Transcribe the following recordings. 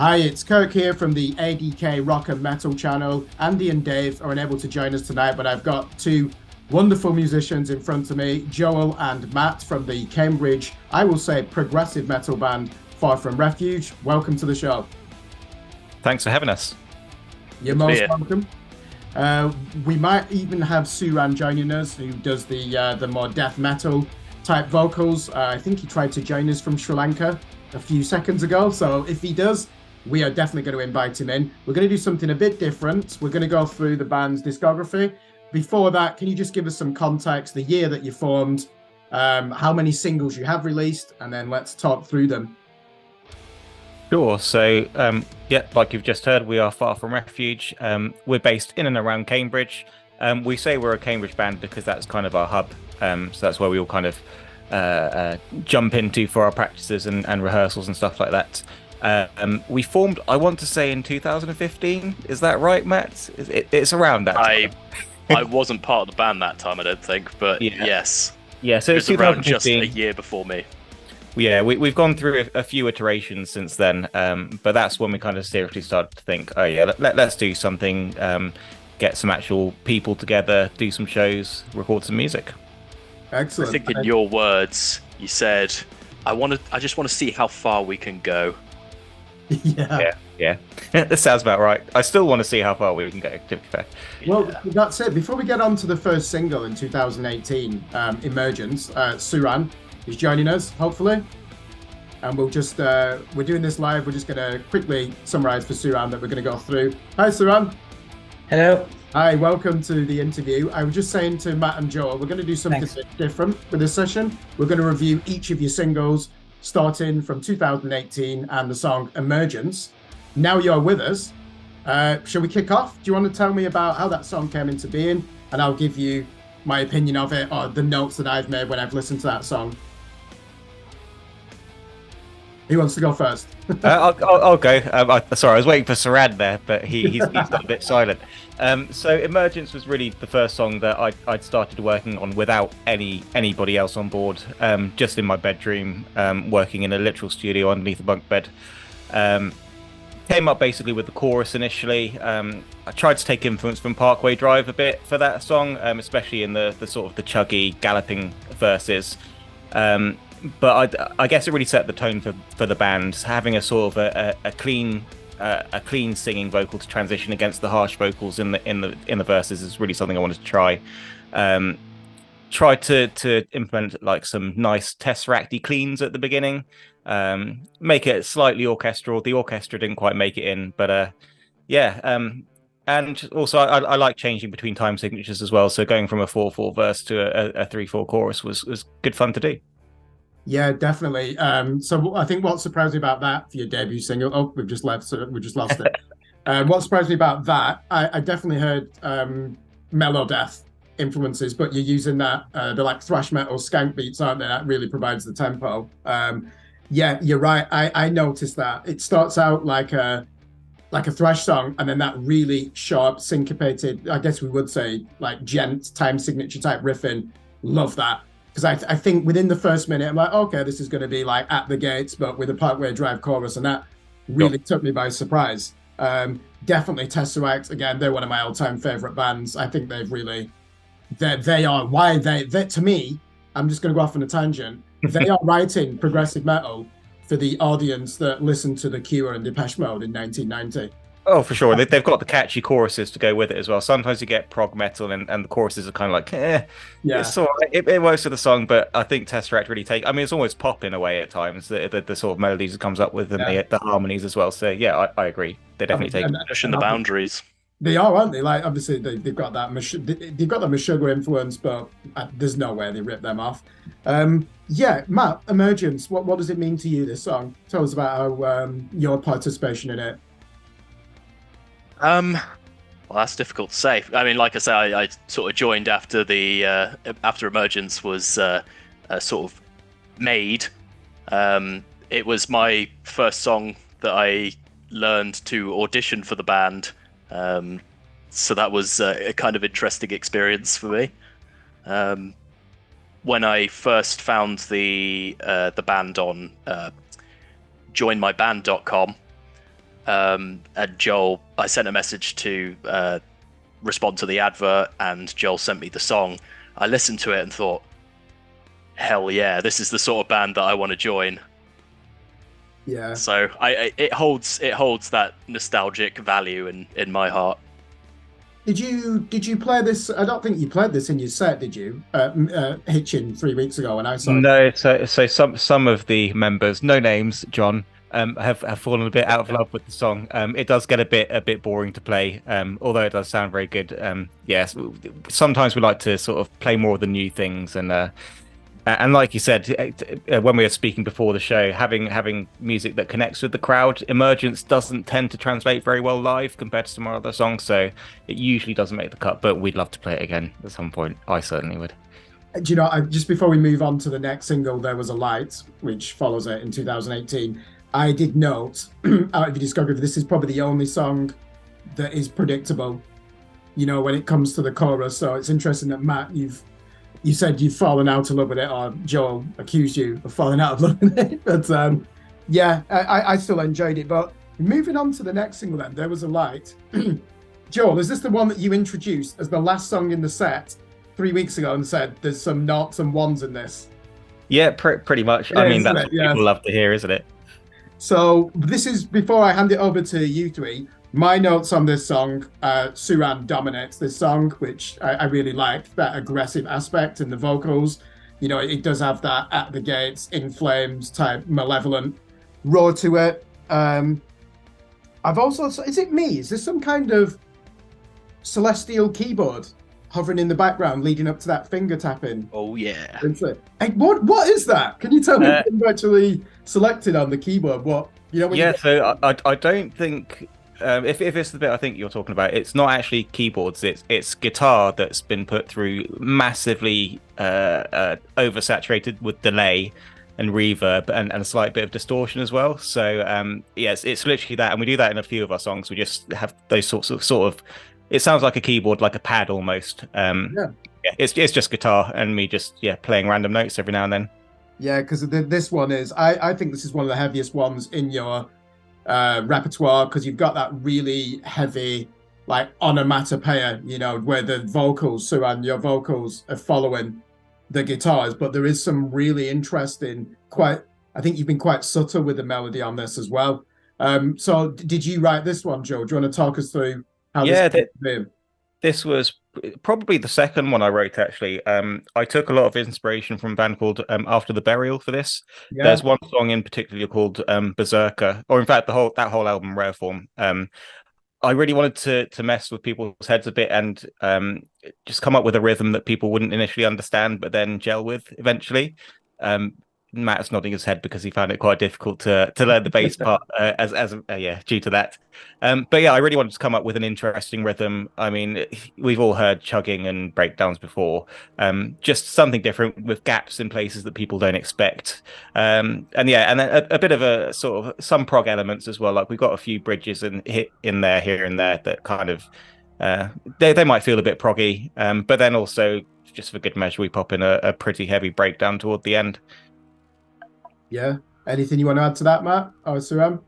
Hi, it's Kirk here from the A.D.K Rock and Metal channel. Andy and Dave are unable to join us tonight, but I've got two wonderful musicians in front of me, Joel and Matt from the Cambridge, I will say, progressive metal band Far From Refuge. Welcome to the show. Thanks for having us. You're most welcome. We might even have Suran joining us, who does the more death metal type vocals. I think he tried to join us from Sri Lanka a few seconds ago. So if he does, we are definitely going to invite him in. We're going to do something a bit different. We're going to go through the band's discography. Before that, can you just give us some context, the year that you formed, how many singles you have released, and then let's talk through them. Sure. So, like you've just heard, we are Far From Refuge. We're based in and around Cambridge. We say we're a Cambridge band because that's kind of our hub. So that's where we all kind of jump into for our practices and rehearsals and stuff like that. We formed, I want to say, in 2015. Is that right, Matt? It's around that time. I wasn't part of the band that time, I don't think, but yeah. Yes. Yeah, so it was around just a year before me. Yeah, we've gone through a few iterations since then, but that's when we kind of seriously started to think, oh yeah, let's do something, get some actual people together, do some shows, record some music. Excellent. I think in your words, you said, I just want to see how far we can go. Yeah. That sounds about right. I still want to see how far we can go, to be fair. Well, that's it. Before we get on to the first single in 2018, Emergence, Suran is joining us, hopefully. And we'll just, we're doing this live. We're just going to quickly summarize for Suran that we're going to go through. Hi, Suran. Hello. Hi, welcome to the interview. I was just saying to Matt and Joel, we're going to do something different with this session. We're going to review each of your singles, starting from 2018 and the song Emergence. Now you're with us. Shall we kick off? Do you want to tell me about how that song came into being? And I'll give you my opinion of it or the notes that I've made when I've listened to that song. Who wants to go first? I'll go. Sorry, I was waiting for Sarad there, but he's got a bit silent. So Emergence was really the first song that I'd started working on without anybody else on board, just in my bedroom, working in a literal studio underneath a bunk bed. Came up basically with the chorus initially. I tried to take influence from Parkway Drive a bit for that song, especially in the sort of the chuggy, galloping verses. But I guess it really set the tone for the band, having a sort of a clean singing vocal to transition against the harsh vocals in the verses is really something I wanted to try. Tried to implement like some nice Tesseract-y cleans at the beginning, make it slightly orchestral. The orchestra didn't quite make it in, but and also I like changing between time signatures as well. So going from a 4/4 verse to a 3/4 chorus was good fun to do. Yeah, definitely. So I think what surprised me about that for your debut single, oh, we've just lost it. What surprised me about that, I definitely heard Melodeath influences, but you're using that, they're like thrash metal skank beats, aren't they? That really provides the tempo. Yeah, you're right. I noticed that. It starts out like a thrash song, and then that really sharp, syncopated, I guess we would say, like gent time signature type riffing. Love that. Because I think within the first minute, I'm like, okay, this is going to be like At the Gates, but with a Parkway Drive chorus, and that really took me by surprise. Definitely Tesseract, again, they're one of my all-time favorite bands. I think they've really, they are, why they to me, I'm just going to go off on a tangent, they are writing progressive metal for the audience that listened to The Cure and Depeche Mode in 1990. Oh, for sure. They've got the catchy choruses to go with it as well. Sometimes you get prog metal and the choruses are kind of like, it's all right. It works for the song, but I think Tesseract really I mean, it's almost pop in a way at times, the sort of melodies it comes up with and the harmonies as well. So yeah, I agree. They definitely pushing the boundaries. They are, aren't they? Like, obviously they've got that Meshuggah influence, but there's no way they rip them off. Yeah, Matt, Emergence, what does it mean to you, this song? Tell us about how your participation in it. Well, that's difficult to say. I mean, like I say, I sort of joined after after Emergence was sort of made. It was my first song that I learned to audition for the band, so that was a kind of interesting experience for me. When I first found the band on joinmyband.com, And Joel, I sent a message to respond to the advert, and Joel sent me the song. I listened to it and thought, hell yeah, this is the sort of band that I want to join. Yeah. So it holds that nostalgic value in my heart. Did you play this? I don't think you played this in your set, did you? Hitchin 3 weeks ago when I saw it. No, so some of the members, no names, John, have fallen a bit out of love with the song. It does get a bit boring to play, although it does sound very good. Yes, sometimes we like to sort of play more of the new things, and like you said, when we were speaking before the show, having music that connects with the crowd, Emergence doesn't tend to translate very well live compared to some other songs, so it usually doesn't make the cut. But we'd love to play it again at some point. I certainly would. Do you know, just before we move on to the next single, There Was a Light, which follows it in 2018, I did note, out of the discography, this is probably the only song that is predictable, you know, when it comes to the chorus. So it's interesting that, Matt, you said you've fallen out of love with it, or Joel accused you of falling out of love with it. But yeah, I still enjoyed it. But moving on to the next single then, There Was a Light. Joel, is this the one that you introduced as the last song in the set 3 weeks ago and said there's some noughts and ones in this? Yeah, pretty much. I mean, that's what people love to hear, isn't it? So this is, before I hand it over to you three, my notes on this song, Suran dominates this song, which I really liked, that aggressive aspect in the vocals. You know, it does have that at the gates, in flames type malevolent roar to it. I've also, is it me? Is there some kind of celestial keyboard hovering in the background leading up to that finger tapping? Oh yeah. Hey, what is that? Can you tell me what you've actually selected on the keyboard? What, you know? Yeah, so I don't think... if it's the bit I think you're talking about, it's not actually keyboards. It's guitar that's been put through massively oversaturated with delay and reverb and a slight bit of distortion as well. So yes, it's literally that, and we do that in a few of our songs. We just have those sorts of. It sounds like a keyboard, like a pad almost. Yeah, it's just guitar and me just playing random notes every now and then. Yeah, because this one is I think this is one of the heaviest ones in your repertoire, because you've got that really heavy like onomatopoeia, you know, where the vocals, Suran, your vocals are following the guitars, but there is some really interesting, I think you've been quite subtle with the melody on this as well. So did you write this one, Joe? Do you want to talk us through how this was probably the second one I wrote, actually. I took a lot of inspiration from a band called After the Burial for this. Yeah. There's one song in particular called Berserker, or in fact that whole album, Rare Form. I really wanted to mess with people's heads a bit and just come up with a rhythm that people wouldn't initially understand but then gel with eventually. Matt's nodding his head because he found it quite difficult to learn the bass part due to that. But yeah, I really wanted to come up with an interesting rhythm. I mean, we've all heard chugging and breakdowns before. Just something different with gaps in places that people don't expect. And then a bit of a sort of some prog elements as well. Like we've got a few bridges in there here and there that kind of they might feel a bit proggy, but then also just for good measure we pop in a pretty heavy breakdown toward the end. Yeah. Anything you want to add to that, Matt? Oh, Suran?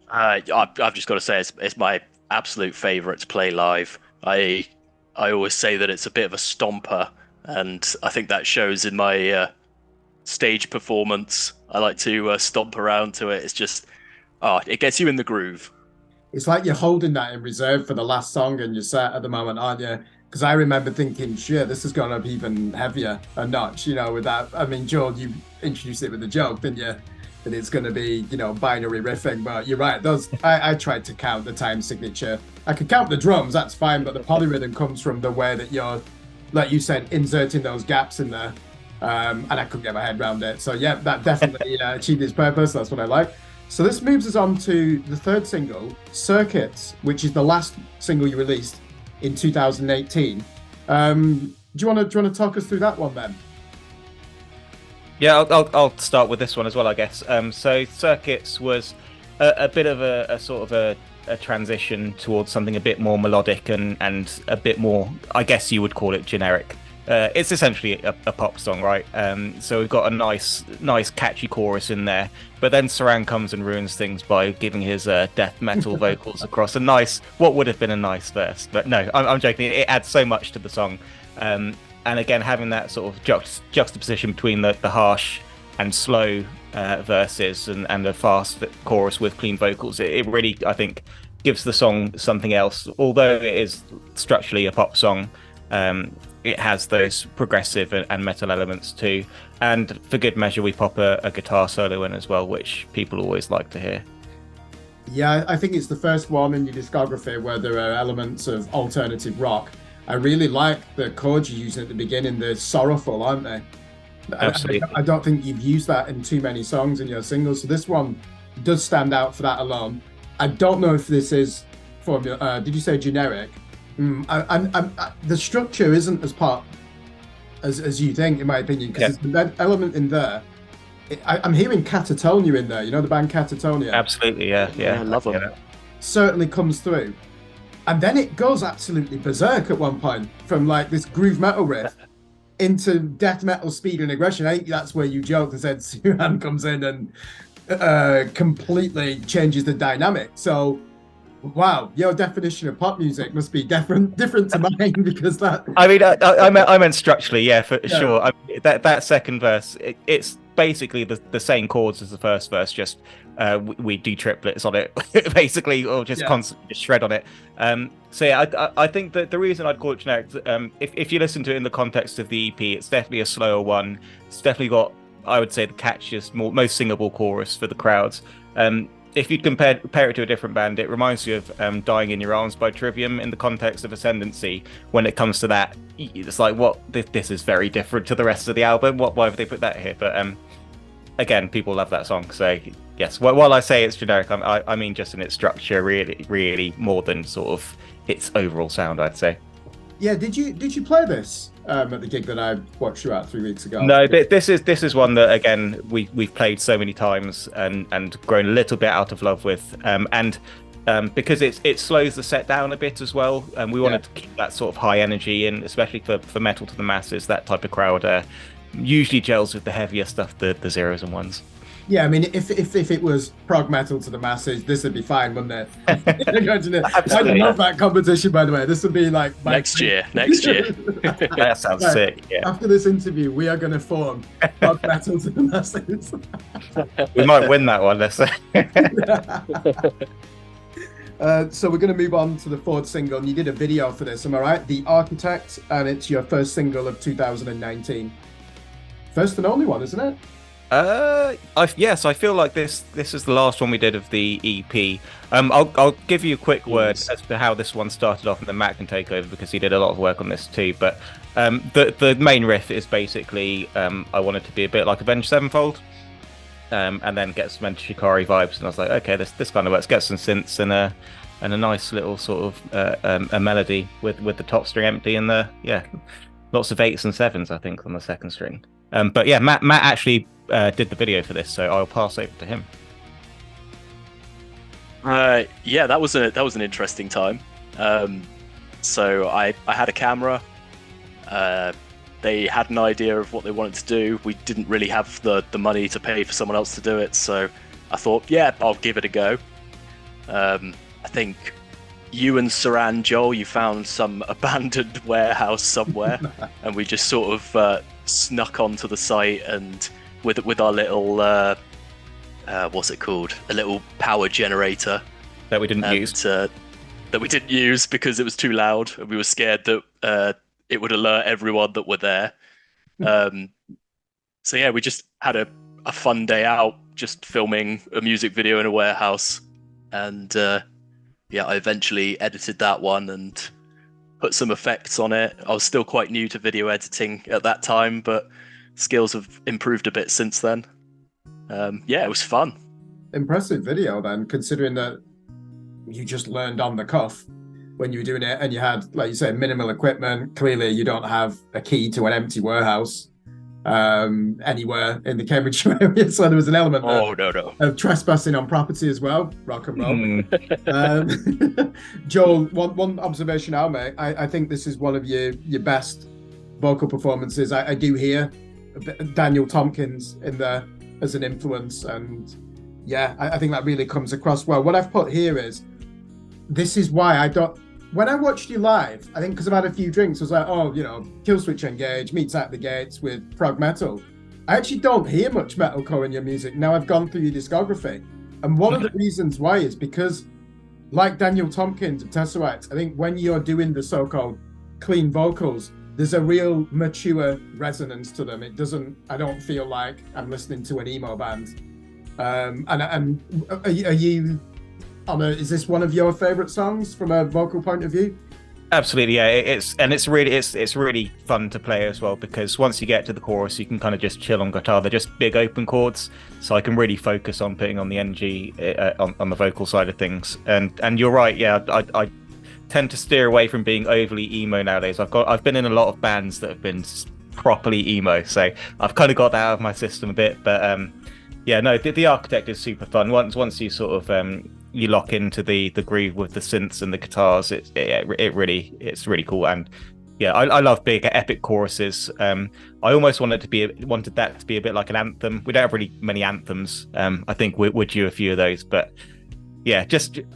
I've just got to say it's my absolute favourite to play live. I always say that it's a bit of a stomper, and I think that shows in my stage performance. I like to stomp around to it. It's just, it gets you in the groove. It's like you're holding that in reserve for the last song in your set at the moment, aren't you? Because I remember thinking, shit, this is going to be even heavier a notch, you know, with that. I mean, George, you introduced it with a joke, didn't you? That it's going to be, you know, binary riffing. But you're right. I tried to count the time signature. I could count the drums, that's fine. But the polyrhythm comes from the way that you're, like you said, inserting those gaps in there. And I couldn't get my head around it. So, yeah, that definitely achieved its purpose. That's what I like. So this moves us on to the third single, Circuits, which is the last single you released in 2018. Do you want to talk us through that one then? Yeah, I'll start with this one as well, I guess. So Circuits was a bit of a sort of a transition towards something a bit more melodic and a bit more, I guess you would call it, generic. it's essentially a pop song, right? So we've got a nice catchy chorus in there, but then Saran comes and ruins things by giving his death metal vocals across what would have been a nice verse. But no, I'm joking. It adds so much to the song, and again, having that sort of juxtaposition between the harsh and slow verses and the fast chorus with clean vocals, it really, I think, gives the song something else. Although it is structurally a pop song, it has those progressive and metal elements too. And for good measure, we pop a guitar solo in as well, which people always like to hear. Yeah, I think it's the first one in your discography where there are elements of alternative rock. I really like the chords you use at the beginning. They're sorrowful, aren't they? Absolutely. I don't think you've used that in too many songs in your singles. So this one does stand out for that alone. I don't know if this is formula. Did you say generic? The structure isn't as pop as you think, in my opinion, because there's that element in there. I'm hearing Catatonia in there. You know the band Catatonia? Absolutely, yeah. I love them. Certainly comes through. And then it goes absolutely berserk at one point from like this groove metal riff into death metal speed and aggression. I think that's where you joked and said Suhan comes in and completely changes the dynamic. So, wow, your definition of pop music must be different to mine, because that. I mean, I meant structurally, for sure. I mean, that second verse, it's basically the same chords as the first verse, just we do triplets on it, basically, or just constantly just shred on it. So yeah, I think that the reason I'd call it generic, if you listen to it in the context of the EP, it's definitely a slower one. It's definitely got, I would say, the catchiest, most singable chorus for the crowds. If you compare it to a different band, it reminds you of Dying in Your Arms by Trivium in the context of Ascendancy. When it comes to that, it's like, this is very different to the rest of the album. Why have they put that here? But again, people love that song. So yes, while I say it's generic, I mean just in its structure, really, really more than sort of its overall sound, I'd say. Yeah, did you play this at the gig that I watched you at 3 weeks ago? No, this is one that again we've played so many times and grown a little bit out of love with, and because it slows the set down a bit as well, and we wanted to keep that sort of high energy in, especially for metal to the masses. That type of crowd usually gels with the heavier stuff, the zeros and ones. Yeah, I mean, if it was prog metal to the masses, this would be fine, wouldn't it? I love that competition, by the way. This would be like next year. That sounds sick. Yeah. After this interview, we are going to form prog metal to the masses. We might win that one. Let's say. So we're going to move on to the fourth single, and you did a video for this. Am I right? The Architect, and it's your first single of 2019. First and only one, isn't it? Yes, I feel like this is the last one we did of the EP. I'll give you a quick word as to how this one started off, and then Matt can take over because he did a lot of work on this too. But the main riff is basically I wanted to be a bit like Avenged Sevenfold, and then get some Enter Shikari vibes, and I was like, okay, this kind of works. Get some synths and a nice little sort of a melody with the top string empty and lots of 8s and 7s I think on the second string. But yeah, Matt actually did the video for this, so I'll pass over to him. Yeah, that was an interesting time. So I had a camera. They had an idea of what they wanted to do. We didn't really have the money to pay for someone else to do it, so I thought, yeah, I'll give it a go. I think you and Saran, Joel, you found some abandoned warehouse somewhere, and we just sort of snuck onto the site, and with our little what's it called? A little power generator that we didn't use. That we didn't use because it was too loud, and we were scared that it would alert everyone that we're there. So yeah, we just had a fun day out, just filming a music video in a warehouse, and I eventually edited that one and put some effects on it. I was still quite new to video editing at that time, but skills have improved a bit since then. It was fun. Impressive video then, considering that you just learned on the cuff when you were doing it, and you had, like you said, minimal equipment. Clearly you don't have a key to an empty warehouse anywhere in the Cambridgeshire area, so there was an element of trespassing on property as well. Rock and roll. Joel, one observation I'll make, I think this is one of your best vocal performances, I do hear Daniel Tompkins in there as an influence, and yeah, I think that really comes across well. What I've put here is, this is why I don't. When I watched you live, I think because I've had a few drinks, I was like, oh, Killswitch Engage meets Out the Gates with prog metal. I actually don't hear much metalcore in your music. Now I've gone through your discography. And one of the reasons why is because, like Daniel Tompkins of Tesseract, I think when you're doing the so-called clean vocals, there's a real mature resonance to them. I don't feel like I'm listening to an emo band. Is this one of your favorite songs from a vocal point of view? Absolutely, yeah. It's really fun to play as well, because once you get to the chorus, you can kind of just chill on guitar. They're just big open chords, so I can really focus on putting on the energy on the vocal side of things. And you're right, yeah. I tend to steer away from being overly emo nowadays. I've been in a lot of bands that have been properly emo, so I've kind of got that out of my system a bit. But yeah, no, the Architect is super fun. Once you sort of you lock into the groove with the synths and the guitars, it's really cool. And yeah, I love big epic choruses. I almost wanted that to be a bit like an anthem. We don't have really many anthems. I think we're due a few of those, but yeah,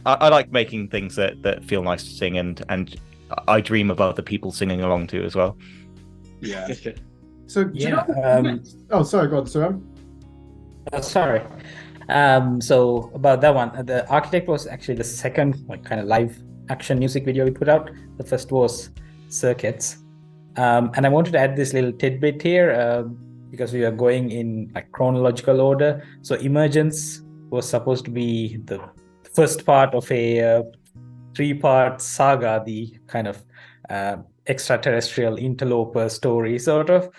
I like making things that feel nice to sing, and I dream of other people singing along to as well. Yeah. So oh, sorry, go on, Suram. Sorry. So about that one, the Architect was actually the second kind of live action music video we put out. The first was Circuits, and I wanted to add this little tidbit here because we are going in chronological order. So Emergence was supposed to be the first part of a 3-part saga, the kind of extraterrestrial interloper story sort of.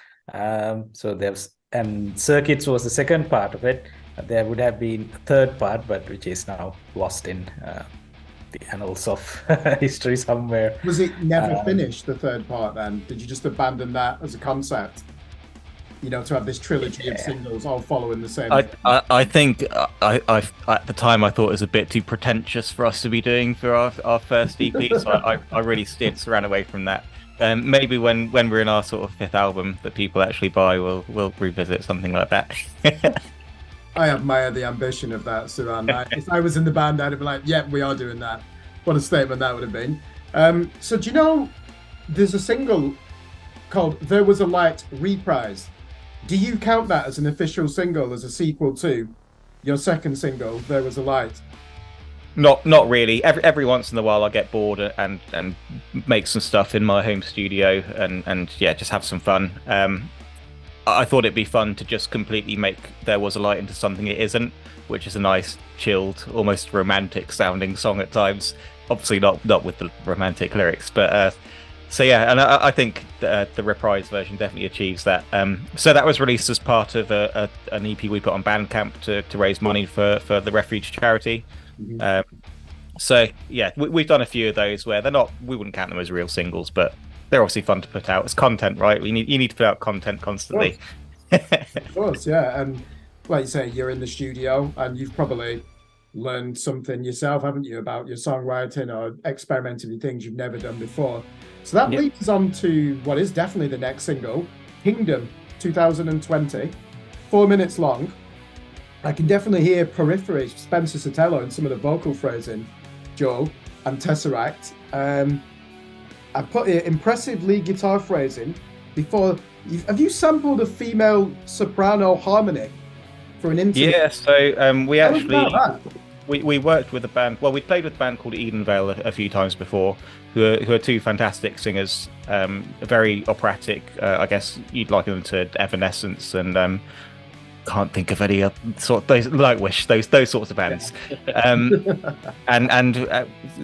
And Circuits was the second part of it. There would have been a third part, but which is now lost in the annals of history somewhere. Was it never finished, the third part then? Did you just abandon that as a concept? To have this trilogy of singles all following the same. I think I at the time I thought it was a bit too pretentious for us to be doing for our first EP, so I really ran away from that. Maybe when we're in our sort of 5th album that people actually buy, we'll revisit something like that. I admire the ambition of that, Suran. If I was in the band, I'd be like, yeah, we are doing that. What a statement that would have been. So do you know, there's a single called There Was a Light Reprise. Do you count that as an official single, as a sequel to your second single, There Was a Light? Not really. Every once in a while I get bored and make some stuff in my home studio and yeah, just have some fun. I thought it'd be fun to just completely make There Was a Light into something it isn't, which is a nice, chilled, almost romantic sounding song at times. Obviously not with the romantic lyrics, but so yeah, and I think the Reprise version definitely achieves that. So that was released as part of an EP we put on Bandcamp to raise money for the Refuge charity. Mm-hmm. So yeah, we've done a few of those where we wouldn't count them as real singles, but they're obviously fun to put out. It's content, right? You need to put out content constantly. Of course, yeah. And like you say, you're in the studio and you've probably learned something yourself, haven't you, about your songwriting or experimenting with things you've never done before. So that leads us on to what is definitely the next single, Kingdom 2020, 4 minutes long. I can definitely hear Periphery, Spencer Sotelo, and some of the vocal phrasing, Joe, and Tesseract. I put here impressive lead guitar phrasing. Have you sampled a female soprano harmony for an interview? Yeah, so we actually we worked with a band. Well, we played with a band called Edenvale a few times before, who are two fantastic singers, very operatic. I guess you'd liken them to Evanescence and can't think of any those Lightwish, those sorts of bands.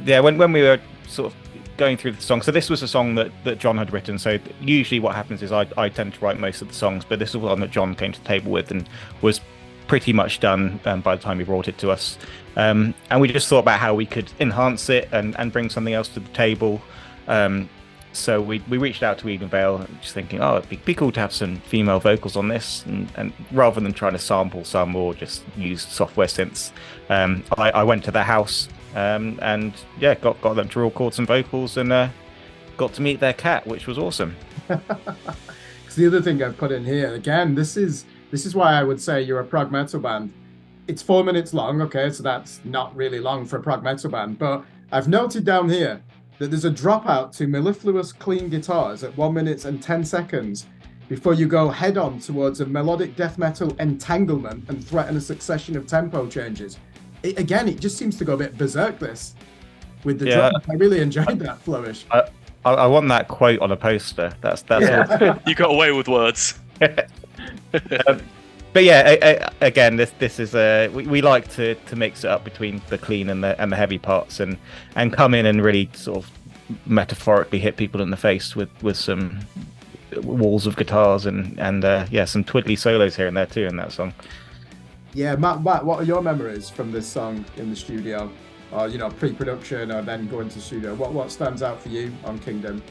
Yeah, when we were sort of going through the song, so this was a song that John had written. So usually what happens is I tend to write most of the songs, but this is one that John came to the table with and was pretty much done by the time he brought it to us. And we just thought about how we could enhance it and bring something else to the table. So we reached out to Edenvale, just thinking, it'd be cool to have some female vocals on this, and rather than trying to sample some or just use software synths, I went to their house and yeah, got them to record some vocals, and got to meet their cat, which was awesome. Because the other thing I've put in here, again, this is why I would say you're a prog metal band. It's 4 minutes long, okay, so that's not really long for a prog metal band, but I've noted down here that there's a dropout to mellifluous clean guitars at 1 minute and 10 seconds before you go head on towards a melodic death metal entanglement and threaten a succession of tempo changes. It just seems to go a bit berserk, this, with the drop. I really enjoyed that flourish. I want that quote on a poster. That's all. You got away with words. But yeah, again, this is we like to mix it up between the clean and the heavy parts, and come in and really sort of metaphorically hit people in the face with some walls of guitars and some twiddly solos here and there too in that song. Yeah, Matt, what are your memories from this song in the studio, or pre-production, or then going to studio? What stands out for you on Kingdom?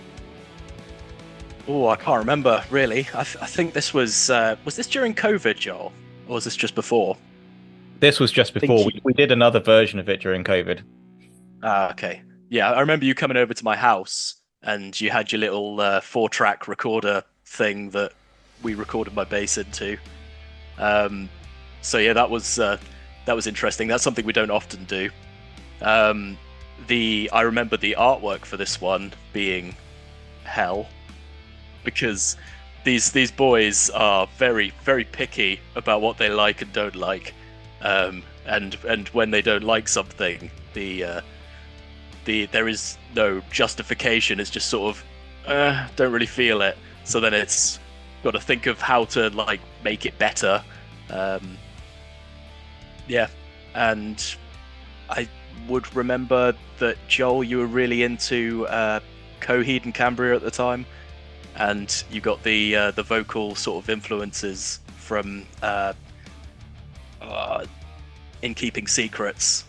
Oh, I can't remember really. I think this was this during COVID, Joel, or was this just before? This was just before. We did another version of it during COVID. Okay. Yeah, I remember you coming over to my house and you had your little 4-track recorder thing that we recorded my bass into. So yeah, that was interesting. That's something we don't often do. I remember the artwork for this one being hell, because these boys are very, very picky about what they like and don't like, and when they don't like something, there is no justification. It's just sort of don't really feel it. So then it's got to think of how to like make it better. And I would remember that, Joel, you were really into Coheed and Cambria at the time, and you got the vocal sort of influences from In Keeping Secrets.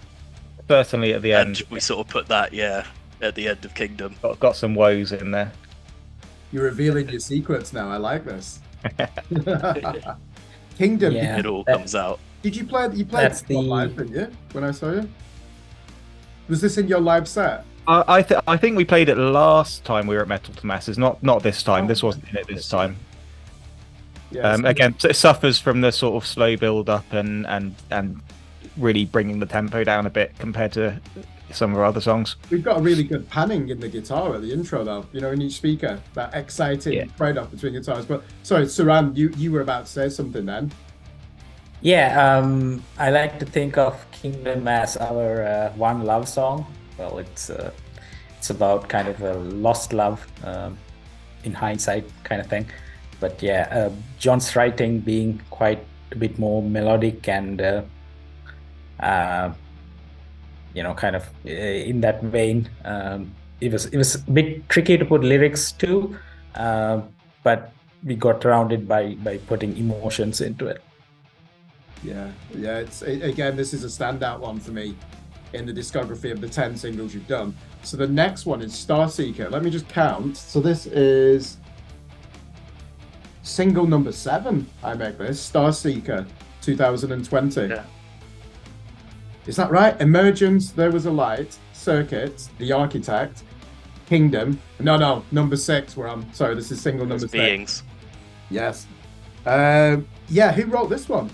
Certainly at the end. And we sort of put that, at the end of Kingdom. Got some woes in there. You're revealing your secrets now. I like this. Kingdom. Yeah, it all comes out. Did you play? You played live, didn't you? When I saw you, was this in your live set? I think we played it last time we were at Metal to Masses. Not this time. This wasn't in it this time. Yeah, again, it suffers from the sort of slow build up and really bringing the tempo down a bit compared to some of our other songs. We've got a really good panning in the guitar at the intro, though. In each speaker, that exciting trade-off between guitars. But sorry, Saran, you were about to say something then. Yeah, I like to think of Kingdom as our one love song. Well, it's about kind of a lost love, in hindsight, kind of thing. But yeah, John's writing being quite a bit more melodic and kind of in that vein. It was a bit tricky to put lyrics to, but we got around it by putting emotions into it. Yeah. Again, this is a standout one for me in the discography of the 10 singles you've done. So the next one is Starseeker. Let me just count. So this is single number 7. I make this Starseeker 2020. Yeah. Is that right? Emergence, There Was a Light, Circuit, The Architect, Kingdom. No, number 6 we're on. Sorry, this is single number 6. Beings. Yes. Who wrote this one?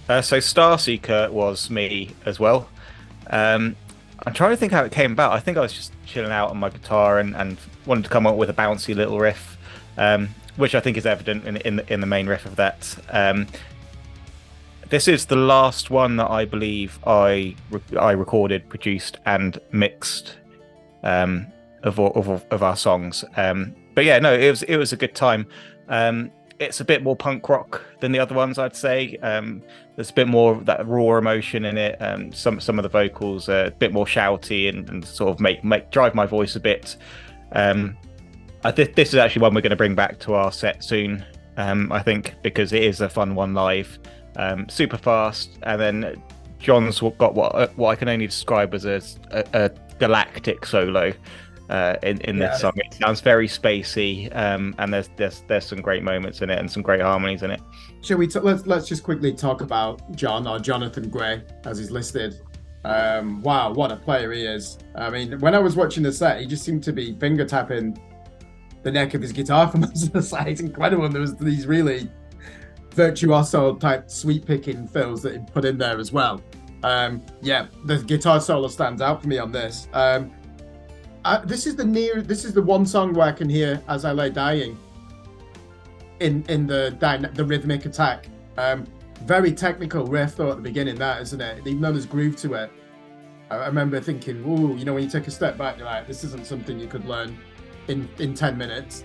So Starseeker was me as well. I'm trying to think how it came about. I think I was just chilling out on my guitar and wanted to come up with a bouncy little riff, which I think is evident in the main riff of that. This is the last one that I believe I recorded, produced, and mixed of our songs. But yeah, no, it was a good time. It's a bit more punk rock than the other ones, I'd say. There's a bit more of that raw emotion in it. Some of the vocals are a bit more shouty and sort of make drive my voice a bit. This is actually one we're going to bring back to our set soon, I think, because it is a fun one live. Super fast, and then John's got what I can only describe as a galactic solo. In this song, it sounds very spacey, and there's some great moments in it and some great harmonies in it. Shall we let's just quickly talk about John, or Jonathan Gray as he's listed Wow, what a player he is. I mean, when I was watching the set, he just seemed to be finger tapping the neck of his guitar from most of the side. It's incredible. And there was these really virtuoso type sweep picking fills that he put in there as well. Yeah, the guitar solo stands out for me on this. This is the one song where I can hear As I Lay Dying in the rhythmic attack. Very technical riff though at the beginning, that isn't it? Even though there's groove to it. I remember thinking, ooh, you know, when you take a step back, you're like, this isn't something you could learn in 10 minutes.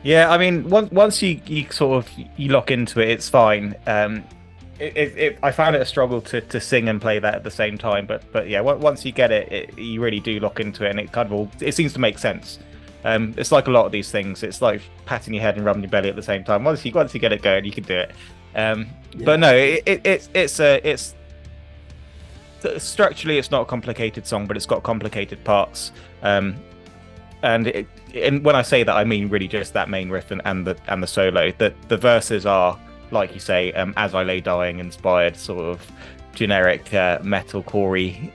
Yeah, I mean, once you sort of lock into it, it's fine. I found it a struggle to sing and play that at the same time, but yeah, once you get it, you really do lock into it, and it kind of it seems to make sense. It's like a lot of these things. It's like patting your head and rubbing your belly at the same time. Once you get it going, you can do it. But no, it's structurally it's not a complicated song, but it's got complicated parts. And when I say that, I mean really just that main riff and the solo. The verses are, like you say, As I Lay Dying inspired, sort of generic metalcore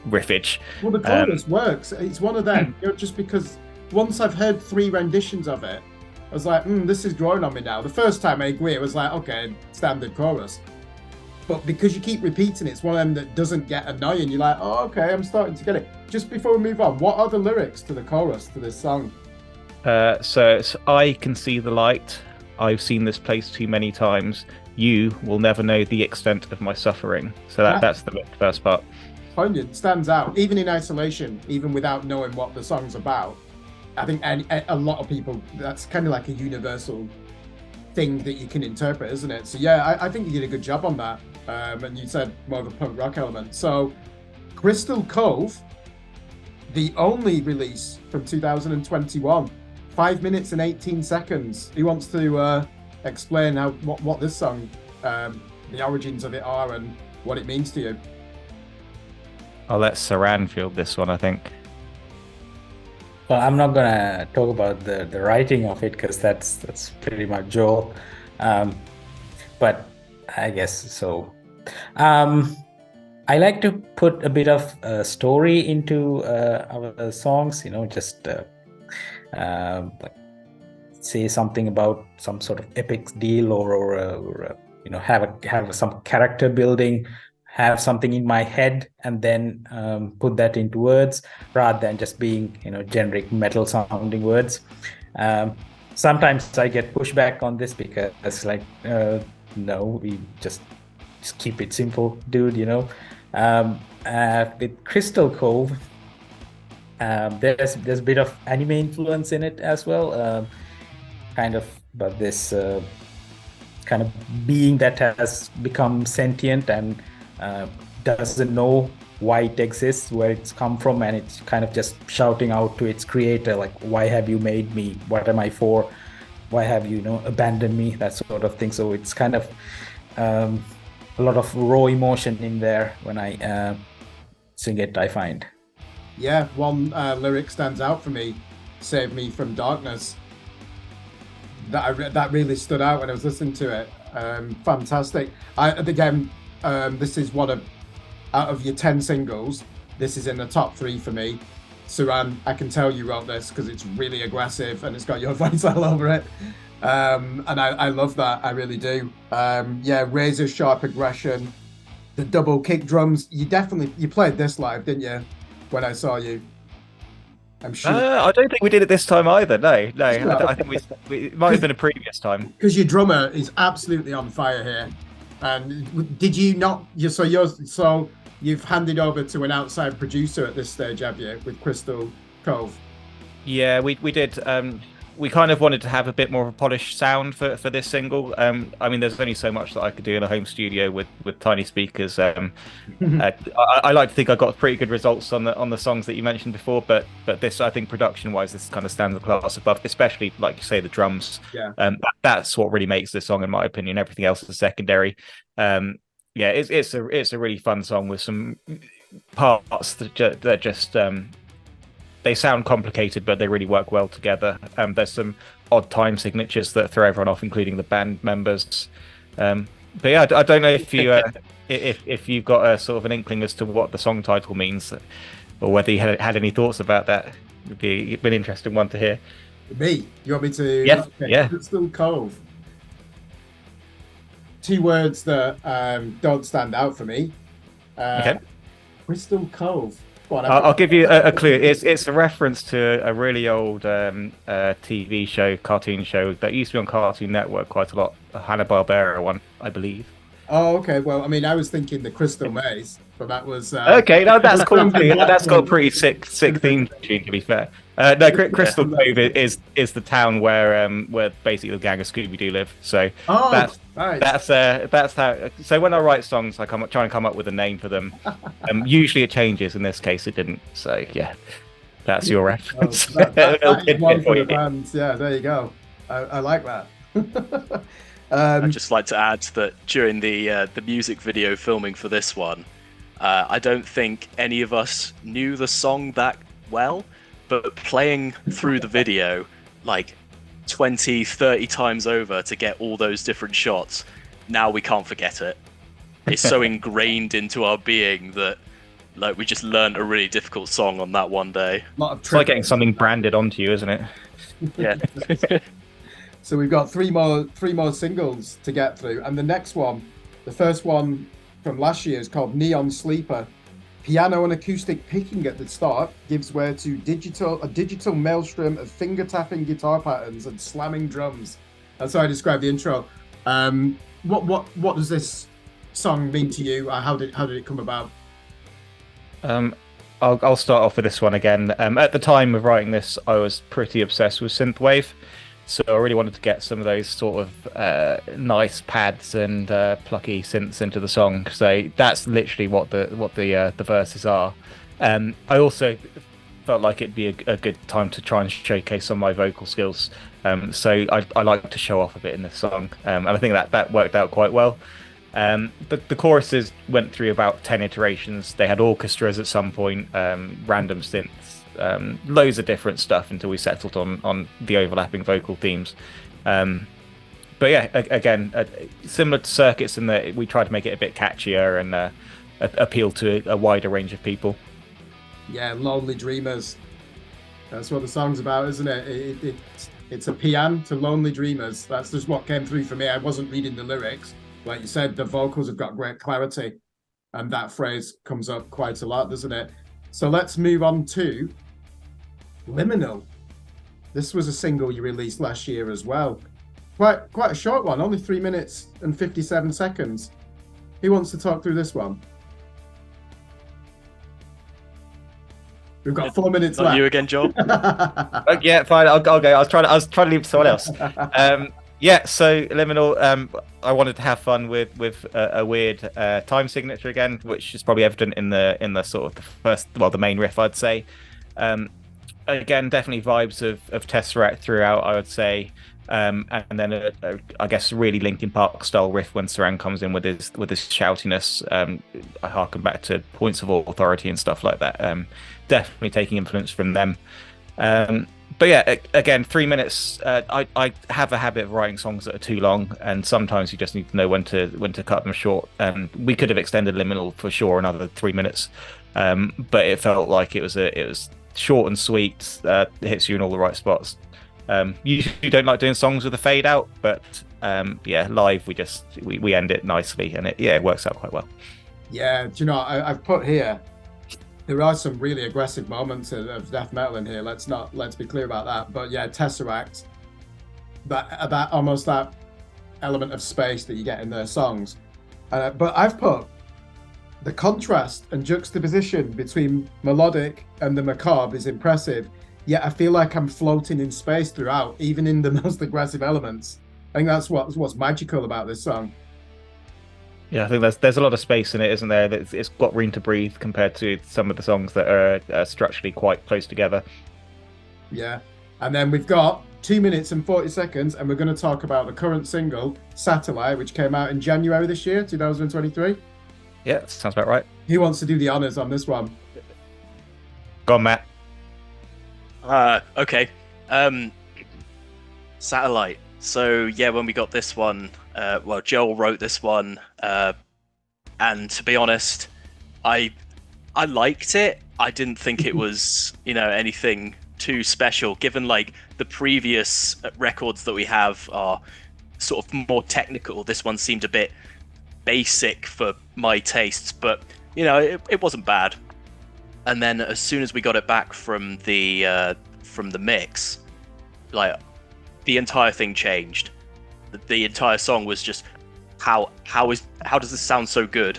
riffage. Well, the chorus works. It's one of them. You know, just because once I've heard 3 renditions of it, I was like, this is growing on me now. The first time I agree, it was like, okay, standard chorus. But because you keep repeating it, it's one of them that doesn't get annoying. You're like, oh, okay, I'm starting to get it. Just before we move on, what are the lyrics to the chorus to this song? So it's, I can see the light. I've seen this place too many times. You will never know the extent of my suffering. So that's the first part. Poignant, stands out. Even in isolation, even without knowing what the song's about, I think a lot of people, that's kind of like a universal thing that you can interpret, isn't it? So yeah, I think you did a good job on that. And you said more of a punk rock element. So Crystal Cove, the only release from 2021, 5 minutes and 18 seconds. Who wants to explain what this song, the origins of it are and what it means to you? I'll let Saran field this one, I think. Well, I'm not gonna talk about the writing of it because that's pretty much Joel. But I guess so. I like to put a bit of story into our songs, you know, just like say something about some sort of epic deal or you know, have some character building, have something in my head, and then put that into words rather than just being, you know, generic metal sounding words. Sometimes I get pushback on this because it's like, no, we just keep it simple, dude, you know. With Crystal Cove, there's a bit of anime influence in it as well, kind of, but this kind of being that has become sentient and doesn't know why it exists, where it's come from, and it's kind of just shouting out to its creator, like, why have you made me? What am I for? Why have you, abandoned me? That sort of thing. So it's kind of a lot of raw emotion in there when I sing it, I find. Yeah, one lyric stands out for me, Save Me From Darkness. That really stood out when I was listening to it. Fantastic. Again, this is one out of your 10 singles, this is in the top 3 for me. Saran, I can tell you wrote this because it's really aggressive and it's got your voice all over it. And I love that, I really do. Yeah, razor sharp aggression, the double kick drums. You played this live, didn't you, when I saw you? I'm sure. I don't think we did it this time either. No. I think it might have been a previous time. Because your drummer is absolutely on fire here. And did you not? So you've handed over to an outside producer at this stage, have you, with Crystal Cove? Yeah, we did. We kind of wanted to have a bit more of a polished sound for this single. I mean, there's only so much that I could do in a home studio with tiny speakers. I like to think I got pretty good results on the songs that you mentioned before, but this, I think, production-wise, this kind of stands a class above, especially, like you say, the drums. Yeah. That's what really makes this song, in my opinion. Everything else is secondary. Yeah, it's a really fun song with some parts that just they sound complicated, but they really work well together. There's some odd time signatures that throw everyone off, including the band members. But yeah, I don't know if you if you've got a sort of an inkling as to what the song title means, or whether you had any thoughts about that. It'd be an interesting one to hear. Me? You want me to? Yeah, Okay, yeah. Crystal Cove. Two words that don't stand out for me. Okay. Crystal Cove. Go on, I'll give you a clue. It's a reference to a really old TV show, cartoon show that used to be on Cartoon Network quite a lot. A Hanna-Barbera one, I believe. Oh, okay. Well, I mean, I was thinking the Crystal Maze, but that was Okay. No, that's cool. Blackpool. That's got a pretty sick theme tune, to be fair. No, Crystal Cove is the town where basically the gang of Scooby-Doo live. So right. that's how. So when I write songs, I try and come up with a name for them. Usually it changes. In this case, it didn't. So yeah, that's your reference. That is one for the fans. Yeah, there you go. I like that. I'd just like to add that during the music video filming for this one, I don't think any of us knew the song that well, but playing through the video like 20, 30 times over to get all those different shots, now we can't forget it. It's so ingrained into our being that like we just learned a really difficult song on that one day. It's like getting something branded onto you, isn't it? Yeah. So we've got three more singles to get through, and the next one, the first one from last year, is called Neon Sleeper. Piano and acoustic picking at the start gives way to a digital maelstrom of finger tapping guitar patterns and slamming drums. That's how I describe the intro. What does this song mean to you? How did it come about? I'll start off with this one again. At the time of writing this, I was pretty obsessed with synthwave. So I really wanted to get some of those sort of nice pads and plucky synths into the song. So that's literally what the verses are. I also felt like it'd be a good time to try and showcase some of my vocal skills. So I like to show off a bit in this song, and I think that worked out quite well. The choruses went through about 10 iterations. They had orchestras at some point, random synths. Loads of different stuff until we settled on the overlapping vocal themes. But yeah, again, similar to Circuits in that we tried to make it a bit catchier and appeal to a wider range of people. Yeah, Lonely Dreamers. That's what the song's about, isn't it? It's a paean to Lonely Dreamers. That's just what came through for me. I wasn't reading the lyrics. Like you said, the vocals have got great clarity, and that phrase comes up quite a lot, doesn't it? So let's move on to Liminal. This was a single you released last year as well. Quite a short one, only 3 minutes and 57 seconds. Who wants to talk through this one? We've got 4 minutes left. You again, Joel? Yeah, fine. I'll go. I was trying to leave for someone else. Yeah, so Liminal. I wanted to have fun with a weird time signature again, which is probably evident in the sort of the first, the main riff, I'd say. Again, definitely vibes of Tesseract throughout, I would say, and then I guess really Linkin Park style riff when Saran comes in with his shoutiness. I harken back to Points of Authority and stuff like that. Definitely taking influence from them. But yeah, again, 3 minutes. I have a habit of writing songs that are too long, and sometimes you just need to know when to cut them short. And we could have extended Liminal for sure another 3 minutes, but it felt like it was short and sweet. Hits you in all the right spots. Usually don't like doing songs with a fade out, but yeah, live we end it nicely, and it works out quite well. Yeah, do you know I've put here? There are some really aggressive moments of death metal in here. Let's be clear about that. But yeah, Tesseract, that almost that element of space that you get in their songs. But I've put the contrast and juxtaposition between melodic and the macabre is impressive. Yet I feel like I'm floating in space throughout, even in the most aggressive elements. I think that's what's magical about this song. Yeah, I think there's a lot of space in it, isn't there? It's got room to breathe compared to some of the songs that are structurally quite close together. Yeah, and then we've got 2 minutes and 40 seconds, and we're going to talk about the current single, Satellite, which came out in January this year, 2023. Yeah, sounds about right. Who wants to do the honors on this one? Go on, Matt. Okay. Satellite. So yeah, when we got this one, well, Joel wrote this one, and to be honest, I liked it. I didn't think it was, anything too special, given like the previous records that we have are sort of more technical. This one seemed a bit basic for my tastes, but it wasn't bad. And then as soon as we got it back from the mix, like the entire thing changed. The entire song was just how does this sound so good?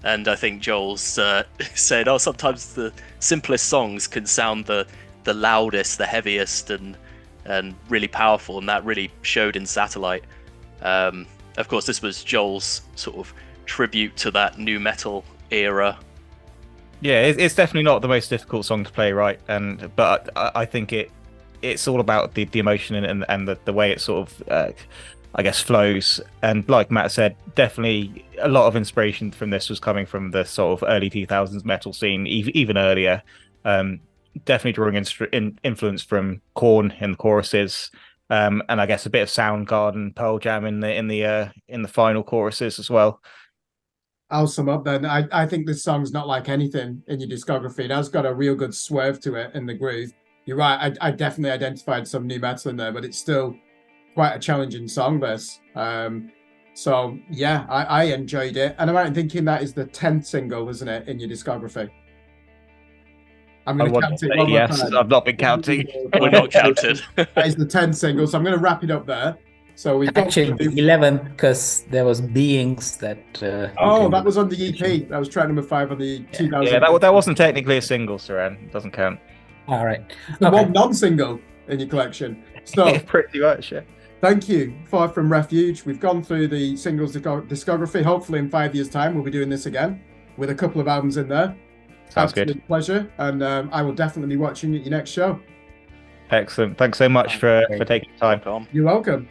And I think Joel's said, sometimes the simplest songs can sound the loudest, the heaviest, and really powerful, and that really showed in Satellite. Of course, this was Joel's sort of tribute to that nu metal era. Yeah, it's definitely not the most difficult song to play, right? But I think it's all about the emotion and the way it sort of I guess flows. And like Matt said, definitely a lot of inspiration from this was coming from the sort of early 2000s metal scene, even earlier. Definitely drawing influence from Korn in the choruses, and I guess a bit of Soundgarden, Pearl Jam in the final choruses as well. I'll sum up then. I think this song's not like anything in your discography. It has got a real good swerve to it in the groove. You're right. I definitely identified some new metal in there, but it's still quite a challenging song, this. So yeah, I enjoyed it. And I'm right in thinking that is the 10th single, isn't it, in your discography? I'm going to count it one more time. I've not been counting. We're not counted. That is the 10th single, so I'm going to wrap it up there. So we've got actually 11 because there was Beings that. That was on the EP. That was track number 5 on the 2000. Yeah, that wasn't technically a single, Saran. It doesn't count. All right. The one non-single in your collection. So pretty much, yeah. Thank you. 5 from Refuge. We've gone through the singles discography. Hopefully in 5 years' time, we'll be doing this again with a couple of albums in there. Sounds Absolute good. pleasure. And I will definitely be watching you at your next show. Excellent. Thanks so much for taking the time. You're welcome.